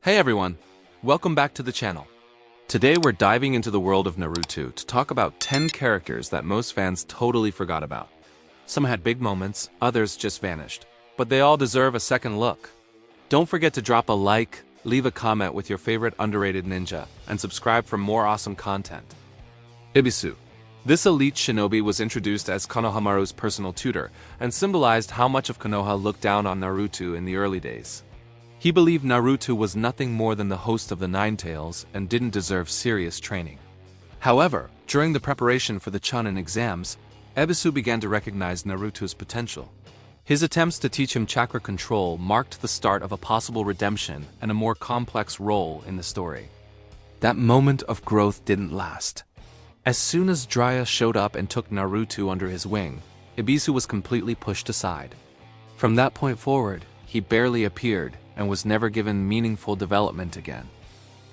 Hey everyone, welcome back to the channel. Today we're diving into the world of Naruto to talk about 10 characters that most fans totally forgot about. Some had big moments, others just vanished, but they all deserve a second look. Don't forget to drop a like, leave a comment with your favorite underrated ninja, and subscribe for more awesome content. Ibisu. This elite shinobi was introduced as Konohamaru's personal tutor and symbolized how much of Konoha looked down on Naruto in the early days. He believed Naruto was nothing more than the host of the Nine Tails and didn't deserve serious training. However, during the preparation for the Chunin exams, Ibisu began to recognize Naruto's potential. His attempts to teach him chakra control marked the start of a possible redemption and a more complex role in the story. That moment of growth didn't last. As soon as Jiraiya showed up and took Naruto under his wing, Ibisu was completely pushed aside. From that point forward, he barely appeared and was never given meaningful development again.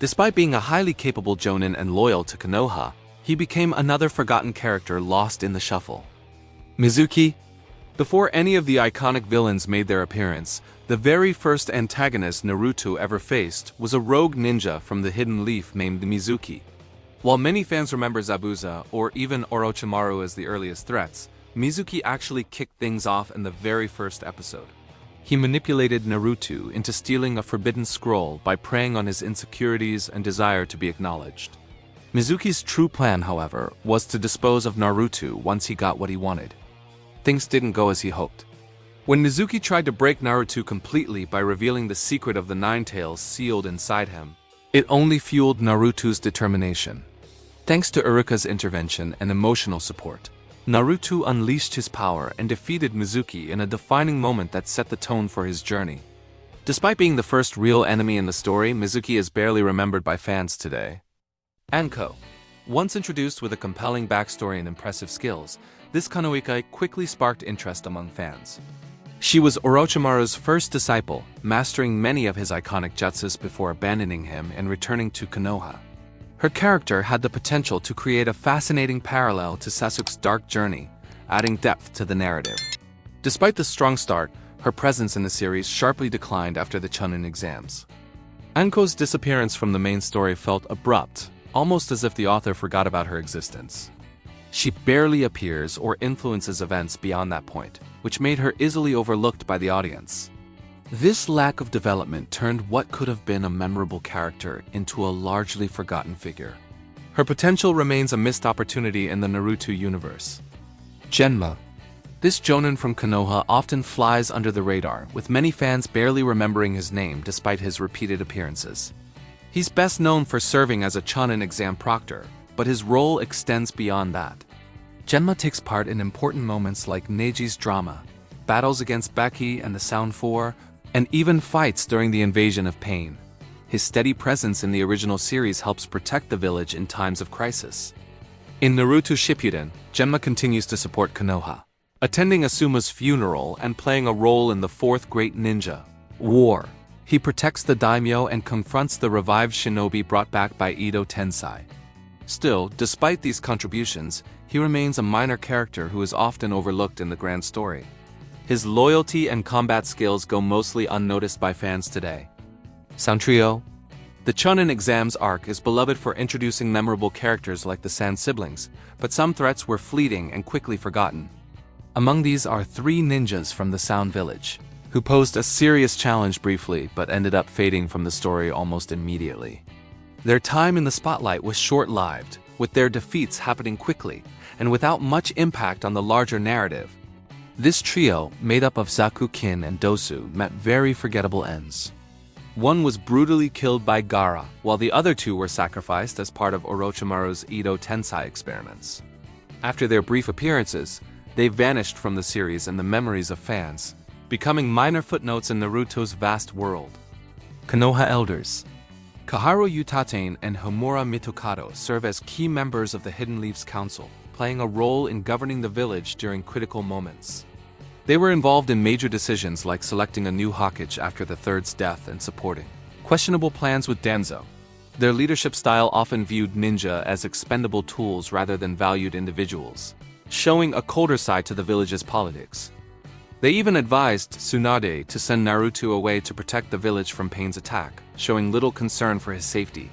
Despite being a highly capable jonin and loyal to Konoha, he became another forgotten character lost in the shuffle. Mizuki. Before any of the iconic villains made their appearance, the very first antagonist Naruto ever faced was a rogue ninja from the Hidden Leaf named Mizuki. While many fans remember Zabuza or even Orochimaru as the earliest threats, Mizuki actually kicked things off in the very first episode. He manipulated Naruto into stealing a forbidden scroll by preying on his insecurities and desire to be acknowledged. Mizuki's true plan, however, was to dispose of Naruto once he got what he wanted. Things didn't go as he hoped. When Mizuki tried to break Naruto completely by revealing the secret of the Nine Tails sealed inside him, it only fueled Naruto's determination. Thanks to Iruka's intervention and emotional support, Naruto unleashed his power and defeated Mizuki in a defining moment that set the tone for his journey. Despite being the first real enemy in the story, Mizuki is barely remembered by fans today. Enko. Once introduced with a compelling backstory and impressive skills, this Konoikai quickly sparked interest among fans. She was Orochimaru's first disciple, mastering many of his iconic jutsus before abandoning him and returning to Konoha. Her character had the potential to create a fascinating parallel to Sasuke's dark journey, adding depth to the narrative. Despite the strong start, her presence in the series sharply declined after the Chunin exams. Enko's disappearance from the main story felt abrupt, almost as if the author forgot about her existence. She barely appears or influences events beyond that point, which made her easily overlooked by the audience. This lack of development turned what could have been a memorable character into a largely forgotten figure. Her potential remains a missed opportunity in the Naruto universe. Genma. This jonin from Konoha often flies under the radar, with many fans barely remembering his name despite his repeated appearances. He's best known for serving as a Chunin exam proctor, but his role extends beyond that. Genma takes part in important moments like Neiji's drama, battles against Baki and the Sound Four, and even fights during the invasion of Pain. His steady presence in the original series helps protect the village in times of crisis. In Naruto Shippuden, Genma continues to support Konoha, attending Asuma's funeral and playing a role in the fourth great ninja, War. He protects the daimyo and confronts the revived shinobi brought back by Edo Tensei. Still, despite these contributions, he remains a minor character who is often overlooked in the grand story. His loyalty and combat skills go mostly unnoticed by fans today. Santoro. The Chunin exams arc is beloved for introducing memorable characters like the Sand siblings, but some threats were fleeting and quickly forgotten. Among these are three ninjas from the Sound Village, who posed a serious challenge briefly but ended up fading from the story almost immediately. Their time in the spotlight was short-lived, with their defeats happening quickly and without much impact on the larger narrative. This trio, made up of Zaku Kin and Dosu, met very forgettable ends. One was brutally killed by Gaara, while the other two were sacrificed as part of Orochimaru's Edo Tensei experiments. After their brief appearances, they vanished from the series and the memories of fans, becoming minor footnotes in Naruto's vast world. Konoha Elders. Kaharu Utate and Homura Mitokado serve as key members of the Hidden Leaf's Council, playing a role in governing the village during critical moments. They were involved in major decisions like selecting a new Hokage after the third's death and supporting questionable plans with Danzo. Their leadership style often viewed ninja as expendable tools rather than valued individuals, showing a colder side to the village's politics. They even advised Tsunade to send Naruto away to protect the village from Pain's attack, showing little concern for his safety.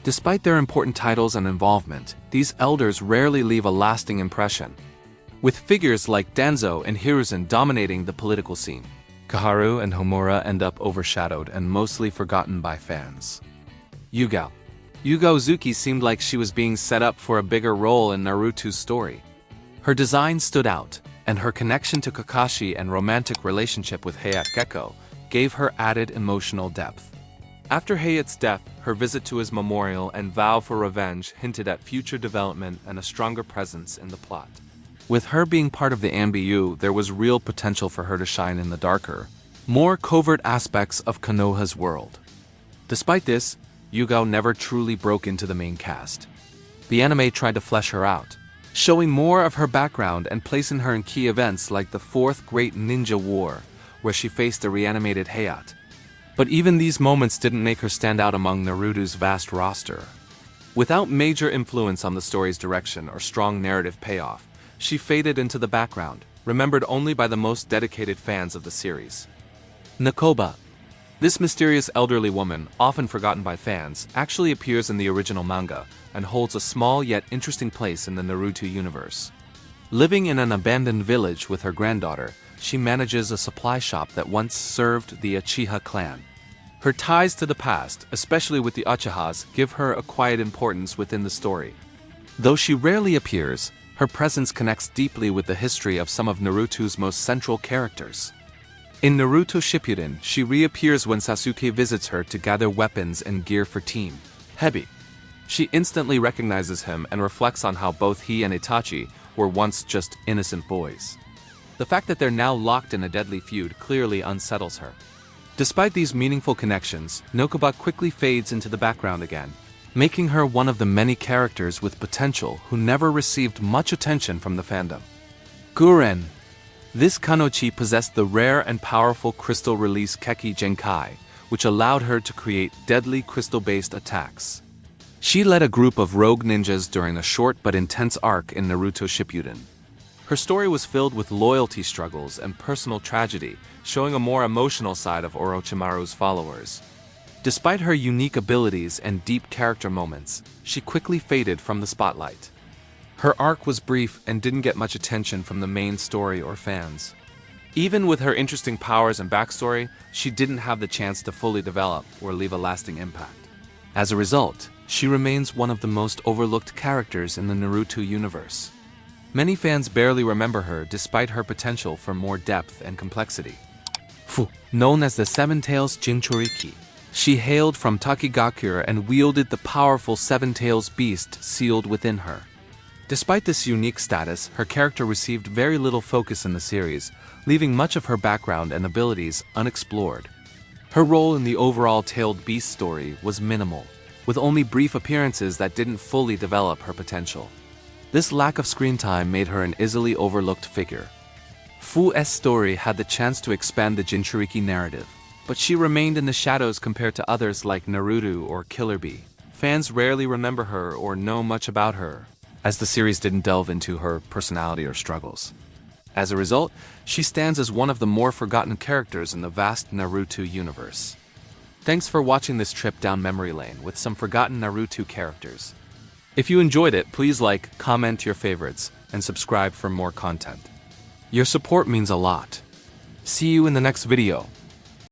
Despite their important titles and involvement, these elders rarely leave a lasting impression, with figures like Danzo and Hiruzen dominating the political scene. Kaharu and Homura end up overshadowed and mostly forgotten by fans. Yugo Uzuki seemed like she was being set up for a bigger role in Naruto's story. Her design stood out, and her connection to Kakashi and romantic relationship with Hayate Gecko gave her added emotional depth. After Hayate's death, her visit to his memorial and vow for revenge hinted at future development and a stronger presence in the plot. With her being part of the Ibisu, there was real potential for her to shine in the darker, more covert aspects of Konoha's world. Despite this, Yugo never truly broke into the main cast. The anime tried to flesh her out, showing more of her background and placing her in key events like the Fourth Great Ninja War, where she faced a reanimated Hayate. But even these moments didn't make her stand out among Naruto's vast roster. Without major influence on the story's direction or strong narrative payoff, she faded into the background, remembered only by the most dedicated fans of the series. Nokaba. This mysterious elderly woman, often forgotten by fans, actually appears in the original manga and holds a small yet interesting place in the Naruto universe. Living in an abandoned village with her granddaughter, she manages a supply shop that once served the Uchiha clan. Her ties to the past, especially with the Uchihas, give her a quiet importance within the story. Though she rarely appears, her presence connects deeply with the history of some of Naruto's most central characters. In Naruto Shippuden, she reappears when Sasuke visits her to gather weapons and gear for Team Hebi. She instantly recognizes him and reflects on how both he and Itachi were once just innocent boys. The fact that they're now locked in a deadly feud clearly unsettles her. Despite these meaningful connections, Nokaba quickly fades into the background again, making her one of the many characters with potential who never received much attention from the fandom. Guren. This Kanochi possessed the rare and powerful crystal release Keki Genkai, which allowed her to create deadly crystal-based attacks. She led a group of rogue ninjas during a short but intense arc in Naruto Shippuden. Her story was filled with loyalty struggles and personal tragedy, showing a more emotional side of Orochimaru's followers. Despite her unique abilities and deep character moments, she quickly faded from the spotlight. Her arc was brief and didn't get much attention from the main story or fans. Even with her interesting powers and backstory, she didn't have the chance to fully develop or leave a lasting impact. As a result, she remains one of the most overlooked characters in the Naruto universe. Many fans barely remember her despite her potential for more depth and complexity. Known as the Seven Tails Ginchuriki, she hailed from Takigakure and wielded the powerful Seven Tails beast sealed within her. Despite this unique status, her character received very little focus in the series, leaving much of her background and abilities unexplored. Her role in the overall Tailed Beast story was minimal, with only brief appearances that didn't fully develop her potential. This lack of screen time made her an easily overlooked figure. Fu's story had the chance to expand the Ginchuriki narrative, but she remained in the shadows compared to others like Naruto or Killer Bee. Fans rarely remember her or know much about her, as the series didn't delve into her personality or struggles. As a result, she stands as one of the more forgotten characters in the vast Naruto universe. Thanks for watching this trip down memory lane with some forgotten Naruto characters. If you enjoyed it, please like, comment your favorites, and subscribe for more content. Your support means a lot. See you in the next video.